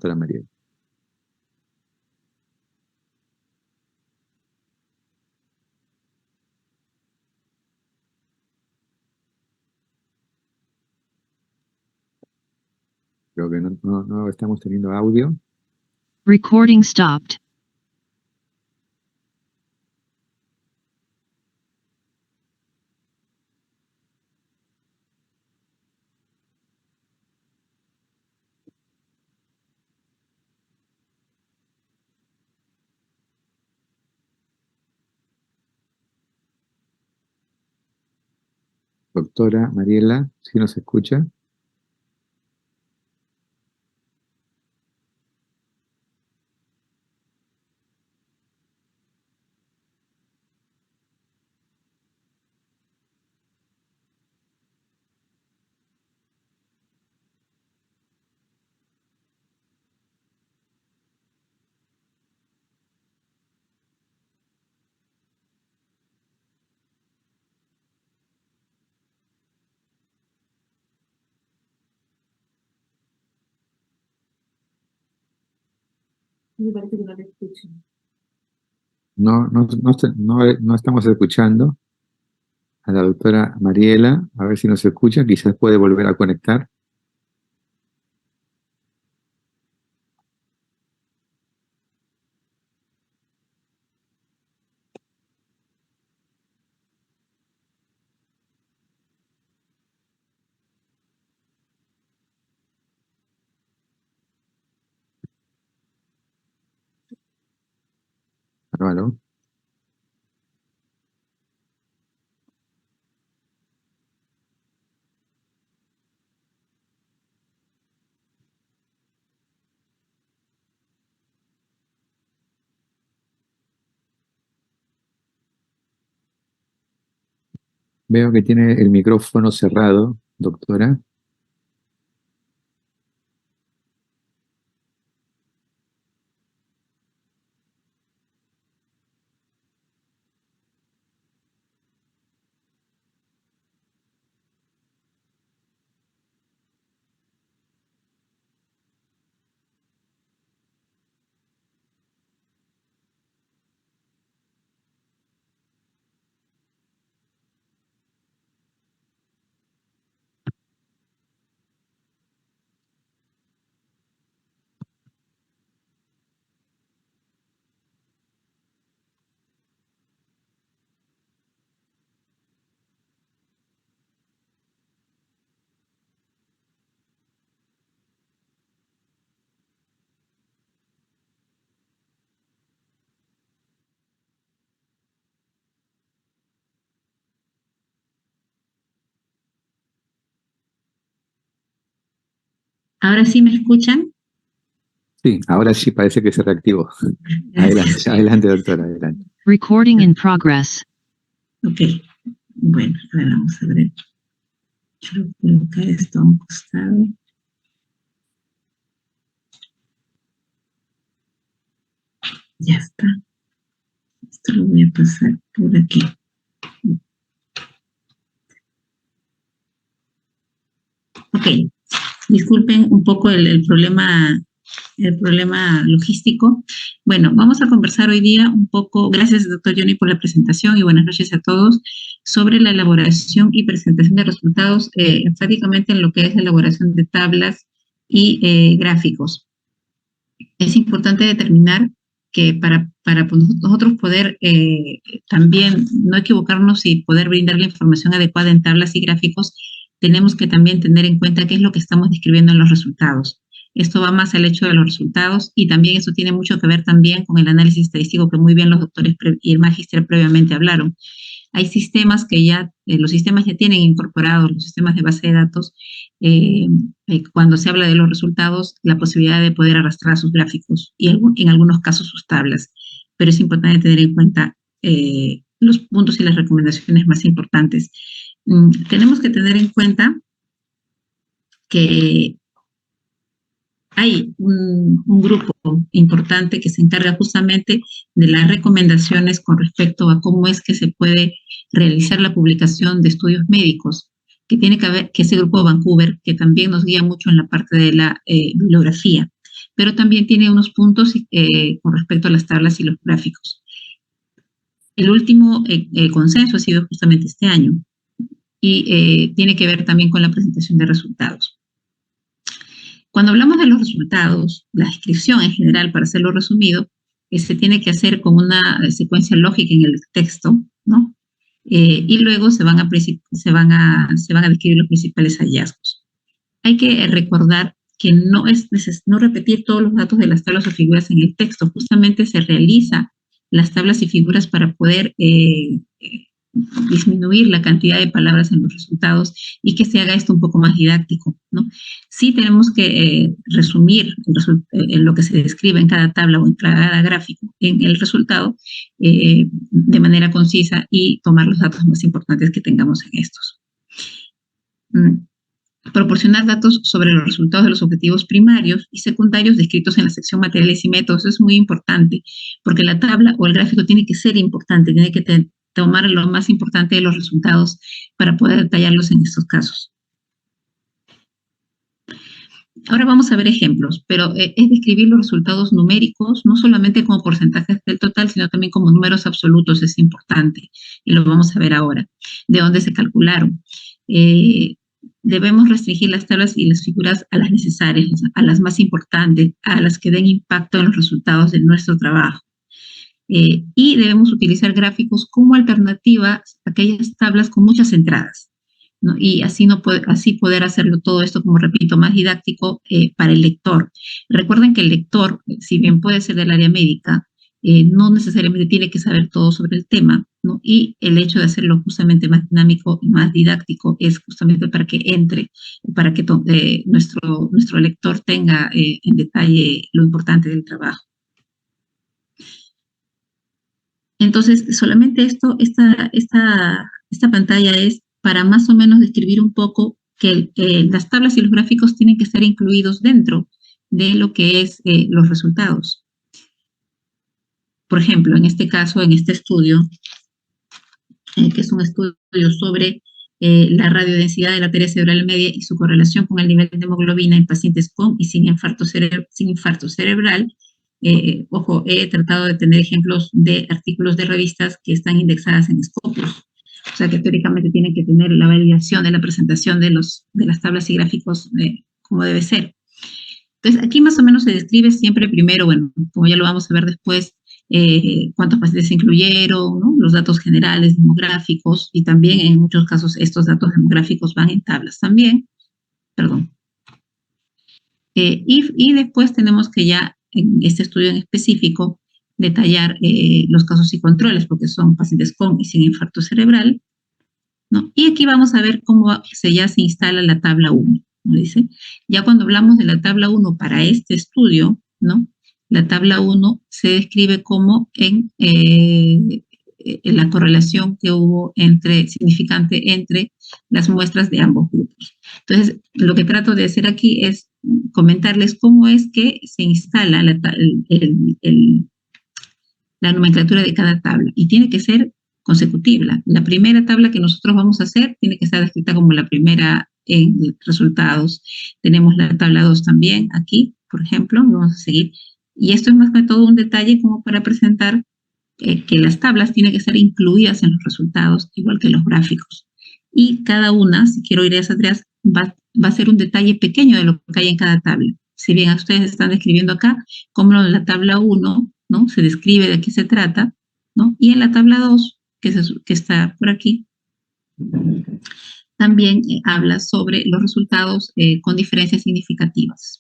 doctora Mariela. Creo que no estamos teniendo audio. Recording stopped. Doctora Mariela, ¿sí nos escucha? Me parece que no te escucho. No estamos escuchando a la doctora Mariela. A ver si nos escucha, quizás puede volver a conectar. Aló. Veo que tiene el micrófono cerrado, doctora. ¿Ahora sí me escuchan? Sí, ahora sí parece que se reactivó. Gracias. Adelante, doctora, adelante. Recording in progress. Ok, bueno, a ver, vamos a ver. Quiero colocar esto a un costado. Ya está. Esto lo voy a pasar por aquí. Ok, disculpen un poco el problema logístico. Bueno, vamos a conversar hoy día un poco, gracias doctor Johnny por la presentación y buenas noches a todos, sobre la elaboración y presentación de resultados, enfáticamente en lo que es la elaboración de tablas y gráficos. Es importante determinar que para nosotros poder también no equivocarnos y poder brindar la información adecuada en tablas y gráficos, tenemos que también tener en cuenta qué es lo que estamos describiendo en los resultados. Esto va más al hecho de los resultados y también eso tiene mucho que ver también con el análisis estadístico que muy bien los doctores y el magíster previamente hablaron. Hay sistemas que ya, los sistemas ya tienen incorporados, los sistemas de base de datos, cuando se habla de los resultados, la posibilidad de poder arrastrar sus gráficos y en algunos casos sus tablas. Pero es importante tener en cuenta los puntos y las recomendaciones más importantes. Tenemos que tener en cuenta que hay un grupo importante que se encarga justamente de las recomendaciones con respecto a cómo es que se puede realizar la publicación de estudios médicos, que tiene que ver, que ese grupo de Vancouver, que también nos guía mucho en la parte de la bibliografía. pero también tiene unos puntos con respecto a las tablas y los gráficos. El último consenso ha sido justamente este año y tiene que ver también con la presentación de resultados. Cuando hablamos de los resultados, la descripción en general, para hacerlo resumido, se tiene que hacer con una secuencia lógica en el texto, ¿no? Y luego se van a describir los principales hallazgos. Hay que recordar que no es no repetir todos los datos de las tablas o figuras en el texto, justamente se realiza las tablas y figuras para poder disminuir la cantidad de palabras en los resultados y que se haga esto un poco más didáctico, ¿no? Sí tenemos que resumir lo que se describe en cada tabla o en cada gráfico en el resultado de manera concisa y tomar los datos más importantes que tengamos en estos. Proporcionar datos sobre los resultados de los objetivos primarios y secundarios descritos en la sección materiales y métodos es muy importante, porque la tabla o el gráfico tiene que ser importante, tiene que tomar lo más importante de los resultados para poder detallarlos en estos casos. Ahora vamos a ver ejemplos, pero es describir los resultados numéricos, no solamente como porcentajes del total, sino también como números absolutos, es importante, y lo vamos a ver ahora, de dónde se calcularon. Debemos restringir las tablas y las figuras a las necesarias, a las más importantes, a las que den impacto en los resultados de nuestro trabajo. Y debemos utilizar gráficos como alternativa a aquellas tablas con muchas entradas, ¿no? Y así poder hacerlo todo esto, como repito, más didáctico para el lector. Recuerden que el lector, si bien puede ser del área médica, no necesariamente tiene que saber todo sobre el tema, ¿no? Y el hecho de hacerlo justamente más dinámico y más didáctico es justamente para que entre, para que nuestro lector tenga en detalle lo importante del trabajo. Entonces, solamente esta pantalla es para más o menos describir un poco que las tablas y los gráficos tienen que estar incluidos dentro de lo que es los resultados. Por ejemplo, en este caso, en este estudio, que es un estudio sobre la radiodensidad de la arteria cerebral media y su correlación con el nivel de hemoglobina en pacientes con y sin infarto cerebral, ojo, he tratado de tener ejemplos de artículos de revistas que están indexadas en Scopus, o sea que teóricamente tienen que tener la validación de la presentación de las tablas y gráficos como debe ser. Entonces, aquí más o menos se describe siempre primero, bueno, como ya lo vamos a ver después, cuántos pacientes se incluyeron, ¿no? Los datos generales demográficos, y también en muchos casos estos datos demográficos van en tablas también, perdón. Y después tenemos que ya en este estudio en específico detallar los casos y controles, porque son pacientes con y sin infarto cerebral, ¿no? Y aquí vamos a ver cómo ya se instala la tabla 1, ¿no? Dice, ya cuando hablamos de la tabla 1 para este estudio, ¿no? La tabla 1 se describe como en la correlación que hubo significante entre las muestras de ambos grupos. Entonces, lo que trato de hacer aquí es comentarles cómo es que se instala la nomenclatura de cada tabla, y tiene que ser consecutiva. La primera tabla que nosotros vamos a hacer tiene que estar descrita como la primera en resultados. Tenemos la tabla 2 también aquí, por ejemplo, vamos a seguir. Y esto es más que todo un detalle como para presentar que las tablas tienen que estar incluidas en los resultados, igual que los gráficos. Y cada una, si quiero ir hacia atrás, va a ser un detalle pequeño de lo que hay en cada tabla. Si bien ustedes están describiendo acá, como en la tabla 1, ¿no? Se describe de qué se trata, ¿no? Y en la tabla 2, que está por aquí, también habla sobre los resultados con diferencias significativas.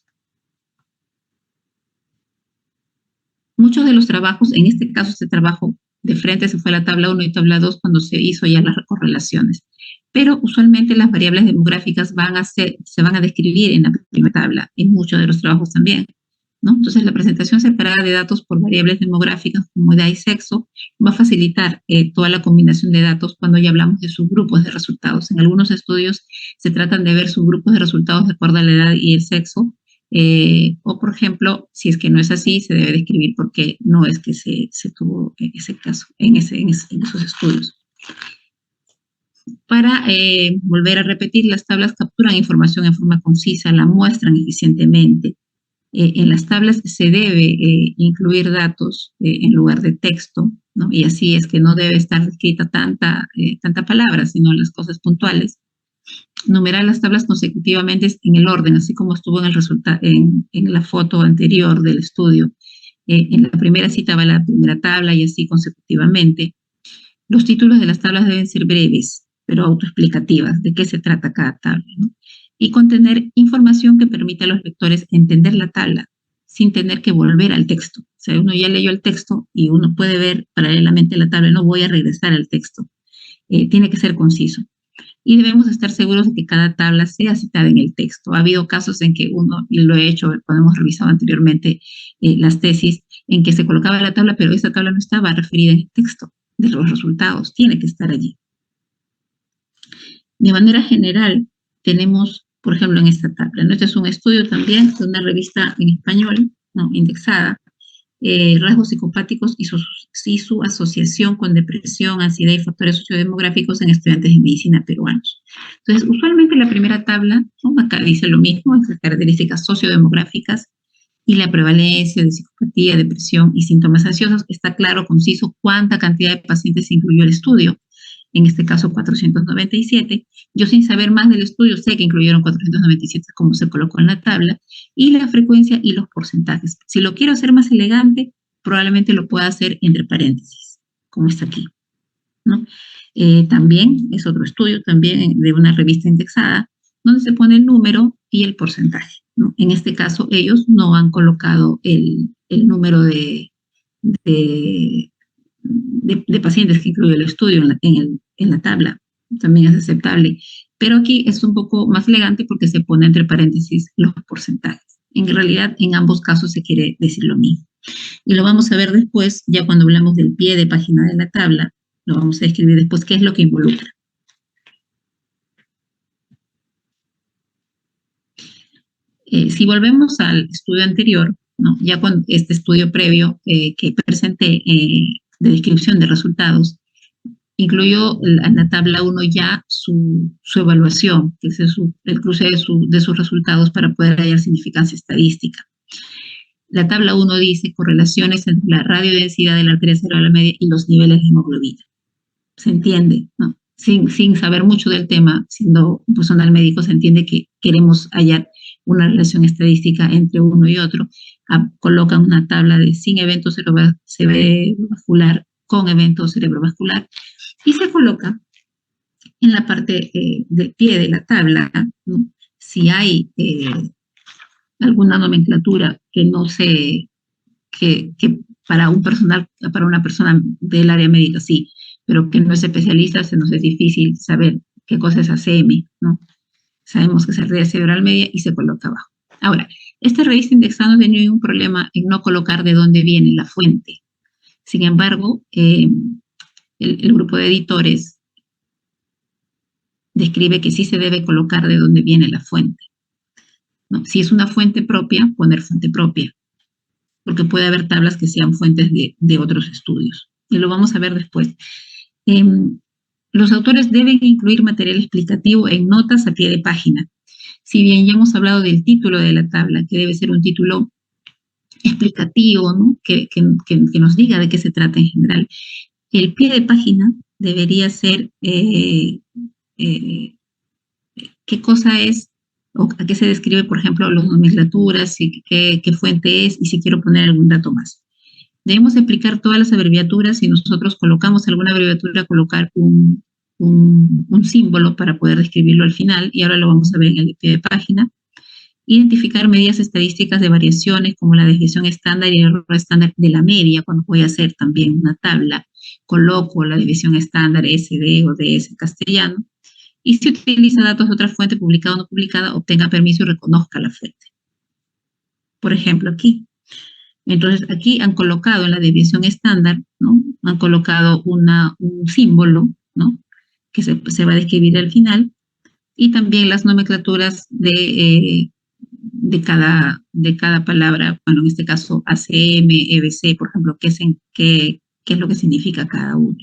Muchos de los trabajos, en este caso este trabajo de frente se fue a la tabla 1 y tabla 2 cuando se hizo ya las correlaciones, pero usualmente las variables demográficas se van a describir en la primera tabla, en muchos de los trabajos también, ¿no? Entonces la presentación separada de datos por variables demográficas como edad y sexo va a facilitar toda la combinación de datos cuando ya hablamos de subgrupos de resultados. En algunos estudios se tratan de ver subgrupos de resultados de acuerdo a la edad y el sexo, o por ejemplo, si es que no es así, se debe describir por qué no es que se tuvo ese caso en esos estudios. Para volver a repetir, las tablas capturan información en forma concisa, la muestran eficientemente, En las tablas se debe incluir datos en lugar de texto, ¿no? Y así es que no debe estar escrita tanta palabra, sino las cosas puntuales. Numerar las tablas consecutivamente en el orden, así como estuvo en el en la foto anterior del estudio. En la primera cita va la primera tabla y así consecutivamente. Los títulos de las tablas deben ser breves, pero autoexplicativas, de qué se trata cada tabla, ¿no? Y contener información que permita a los lectores entender la tabla sin tener que volver al texto. O sea, uno ya leyó el texto y uno puede ver paralelamente la tabla, no voy a regresar al texto. Tiene que ser conciso. Y debemos estar seguros de que cada tabla sea citada en el texto. Ha habido casos en que uno, y lo he hecho cuando hemos revisado anteriormente las tesis, en que se colocaba la tabla, pero esa tabla no estaba referida en el texto de los resultados, tiene que estar allí. De manera general, tenemos, por ejemplo, en esta tabla, ¿no? Este es un estudio también de una revista en español, ¿no? Indexada, rasgos psicopáticos y su asociación con depresión, ansiedad y factores sociodemográficos en estudiantes de medicina peruanos. Entonces, usualmente la primera tabla, ¿no? Acá dice lo mismo, las características sociodemográficas y la prevalencia de psicopatía, depresión y síntomas ansiosos. Está claro, conciso, cuánta cantidad de pacientes incluyó el estudio, en este caso 497. Yo, sin saber más del estudio, sé que incluyeron 497 como se colocó en la tabla, y la frecuencia y los porcentajes. Si lo quiero hacer más elegante, probablemente lo pueda hacer entre paréntesis, como está aquí, ¿no? También es otro estudio, también de una revista indexada, donde se pone el número y el porcentaje, ¿no? En este caso, ellos no han colocado el número de pacientes que incluye el estudio en la tabla, también es aceptable. Pero aquí es un poco más elegante porque se pone entre paréntesis los porcentajes. En realidad, en ambos casos se quiere decir lo mismo. Y lo vamos a ver después, ya cuando hablamos del pie de página de la tabla, lo vamos a escribir después, qué es lo que involucra. Si volvemos al estudio anterior, ¿no? Ya con este estudio previo que presenté de descripción de resultados, incluyó en la tabla 1 ya su evaluación, que es el cruce de sus resultados para poder hallar significancia estadística. La tabla 1 dice correlaciones entre la radiodensidad de la arteria cerebral media y los niveles de hemoglobina. Se entiende, ¿no? Sin saber mucho del tema, siendo un personal médico, se entiende que queremos hallar una relación estadística entre uno y otro. Colocan una tabla de sin evento cerebrovascular con evento cerebrovascular y se coloca en la parte del pie de la tabla, ¿no? Si hay alguna nomenclatura que no se, que para una persona del área médica sí, pero que no es especialista, se nos es difícil saber qué cosa es ACM, ¿no? Sabemos que es arteria cerebral media y se coloca abajo. Ahora, esta revista indexada no tenía ningún problema en no colocar de dónde viene la fuente. Sin embargo, el grupo de editores describe que sí se debe colocar de dónde viene la fuente, ¿no? Si es una fuente propia, poner fuente propia, porque puede haber tablas que sean fuentes de otros estudios. Y lo vamos a ver después. Los autores deben incluir material explicativo en notas a pie de página. Si bien ya hemos hablado del título de la tabla, que debe ser un título explicativo, ¿no? que nos diga de qué se trata en general, el pie de página debería ser qué cosa es o a qué se describe, por ejemplo, las nomenclaturas, y qué fuente es, y si quiero poner algún dato más. Debemos explicar todas las abreviaturas. Si nosotros colocamos alguna abreviatura, colocar un símbolo para poder describirlo al final, y ahora lo vamos a ver en el pie de página. Identificar medidas estadísticas de variaciones como la desviación estándar y el error estándar de la media. Cuando voy a hacer también una tabla, coloco la desviación estándar SD o DS en castellano. Y si utiliza datos de otra fuente publicada o no publicada, obtenga permiso y reconozca la fuente. Por ejemplo, aquí. Entonces, aquí han colocado en la desviación estándar, ¿no? Han colocado un símbolo, ¿no? Que se va a describir al final. Y también las nomenclaturas de cada palabra. Bueno, en este caso, ACM, EBC, por ejemplo, qué es lo que significa cada uno.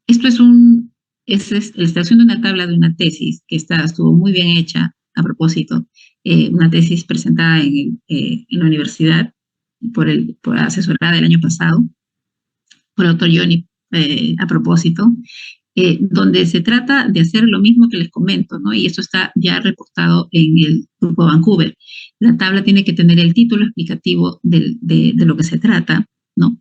Esto es un la extracción de una tabla de una tesis que estuvo muy bien hecha a propósito, una tesis presentada en la universidad por asesorada el año pasado por el doctor Johnny a propósito, donde se trata de hacer lo mismo que les comento, ¿no? Y eso está ya reportado en el Grupo Vancouver. La tabla tiene que tener el título explicativo de lo que se trata, ¿no?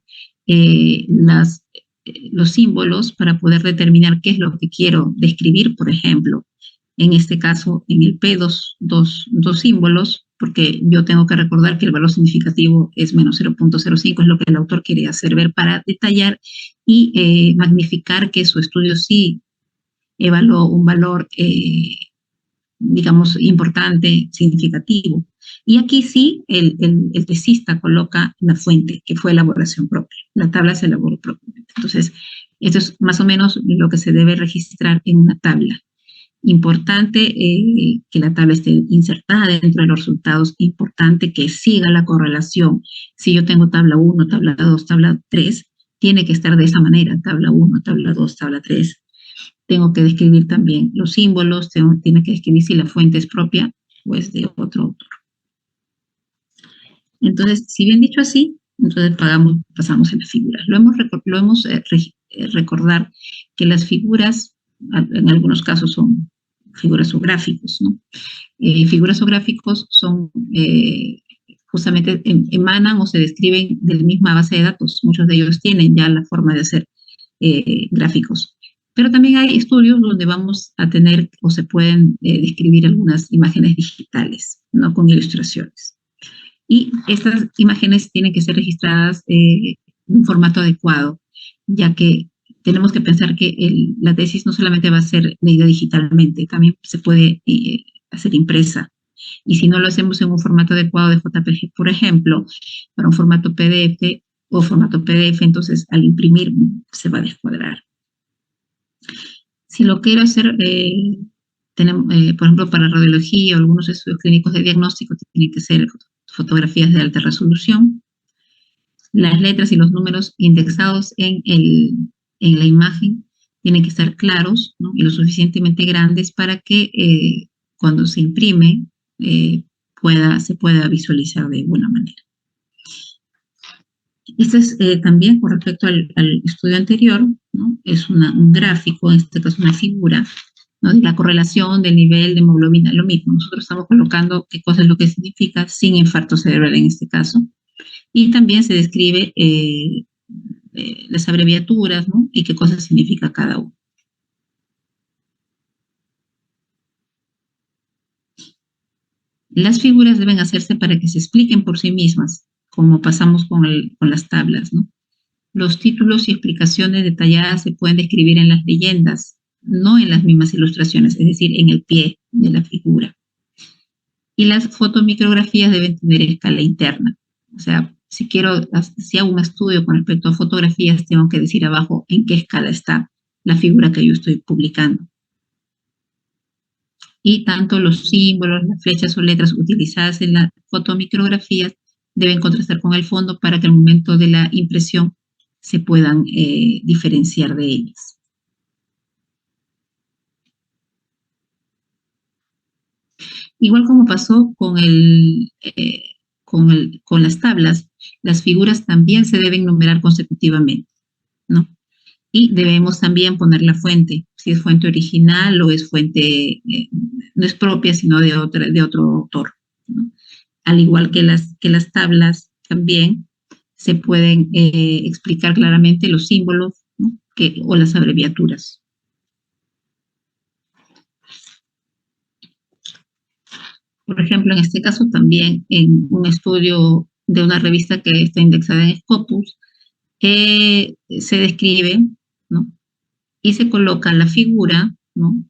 Los símbolos para poder determinar qué es lo que quiero describir, por ejemplo. En este caso, en el P, dos símbolos, porque yo tengo que recordar que el valor significativo es menos 0.05, es lo que el autor quiere hacer ver para detallar y magnificar que su estudio sí evaluó un valor, digamos, importante, significativo. Y aquí sí, el tesista coloca la fuente, que fue elaboración propia. La tabla se elaboró propiamente. Entonces, esto es más o menos lo que se debe registrar en una tabla. Importante que la tabla esté insertada dentro de los resultados, importante que siga la correlación. Si yo tengo tabla 1, tabla 2, tabla 3, tiene que estar de esa manera, tabla 1, tabla 2, tabla 3. Tengo que describir también los símbolos, tiene que describir si la fuente es propia o es de otro autor. Entonces, si bien dicho así, entonces pasamos en las figuras. Lo hemos recordar que las figuras, en algunos casos son figuras o gráficos, ¿no? Figuras o gráficos son, justamente emanan o se describen de la misma base de datos. Muchos de ellos tienen ya la forma de hacer gráficos. Pero también hay estudios donde vamos a tener o se pueden describir algunas imágenes digitales, ¿no? Con ilustraciones. Y estas imágenes tienen que ser registradas en un formato adecuado, ya que tenemos que pensar que la tesis no solamente va a ser leída digitalmente, también se puede hacer impresa. Y si no lo hacemos en un formato adecuado de JPG, por ejemplo, para un formato PDF o formato PDF, entonces al imprimir se va a descuadrar. Si lo quiero hacer, por ejemplo, para radiología o algunos estudios clínicos de diagnóstico, tienen que ser fotografías de alta resolución. Las letras y los números indexados en la imagen tienen que estar claros, ¿no? Y lo suficientemente grandes para que cuando se imprime se pueda visualizar de buena manera. Esto es también con respecto al estudio anterior, ¿no? Es un gráfico, en este caso una figura, ¿no? De la correlación del nivel de hemoglobina, lo mismo. Nosotros estamos colocando qué cosa es lo que significa sin infarto cerebral en este caso. Y también se describe las abreviaturas, ¿no? Y qué cosa significa cada uno. Las figuras deben hacerse para que se expliquen por sí mismas, como pasamos con las tablas, ¿no? Los títulos y explicaciones detalladas se pueden describir en las leyendas, no en las mismas ilustraciones, es decir, en el pie de la figura. Y las fotomicrografías deben tener escala interna. O sea, si hago un estudio con respecto a fotografías, tengo que decir abajo en qué escala está la figura que yo estoy publicando. Y tanto los símbolos, las flechas o letras utilizadas en las fotomicrografías deben contrastar con el fondo para que al momento de la impresión se puedan diferenciar de ellas. Igual como pasó con las tablas, las figuras también se deben numerar consecutivamente, ¿no? Y debemos también poner la fuente, si es fuente original o es fuente, no es propia, sino de otro autor, ¿no? Al igual que las tablas también se pueden explicar claramente los símbolos, ¿no? O las abreviaturas. Por ejemplo, en este caso también en un estudio de una revista que está indexada en Scopus, se describe, ¿no? Y se coloca la figura, ¿no?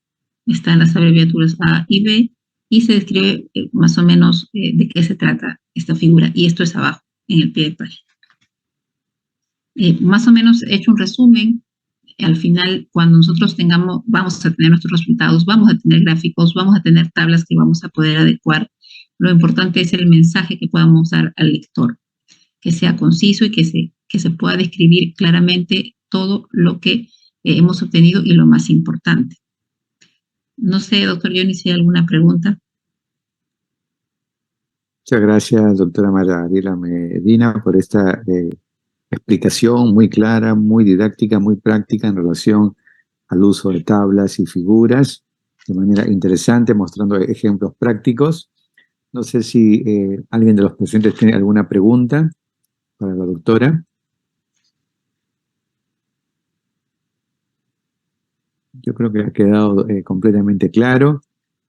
Están las abreviaturas A y B, y se describe más o menos de qué se trata esta figura, y esto es abajo, en el pie de página. Más o menos he hecho un resumen. Al final, cuando nosotros vamos a tener nuestros resultados, vamos a tener gráficos, vamos a tener tablas que vamos a poder adecuar. Lo importante es el mensaje que podamos dar al lector, que sea conciso y que se pueda describir claramente todo lo que hemos obtenido y lo más importante. No sé, doctor Johnny, si hay alguna pregunta. Muchas gracias, doctora Mariela Medina, por esta explicación muy clara, muy didáctica, muy práctica en relación al uso de tablas y figuras, de manera interesante, mostrando ejemplos prácticos. No sé si alguien de los presentes tiene alguna pregunta para la doctora. Yo creo que ha quedado completamente claro.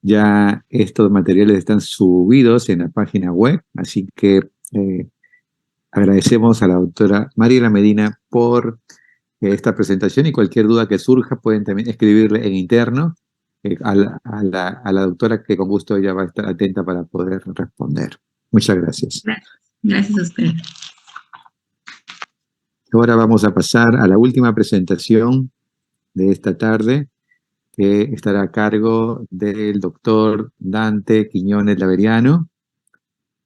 Ya estos materiales están subidos en la página web, así que agradecemos a la doctora Mariela Medina por esta presentación y cualquier duda que surja pueden también escribirle en interno a la doctora, que con gusto ella va a estar atenta para poder responder. Muchas gracias. Gracias a usted. Ahora vamos a pasar a la última presentación de esta tarde, que estará a cargo del doctor Dante Quiñones Laveriano.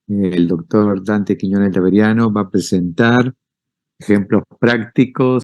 El doctor Dante Quiñones Laveriano va a presentar ejemplos prácticos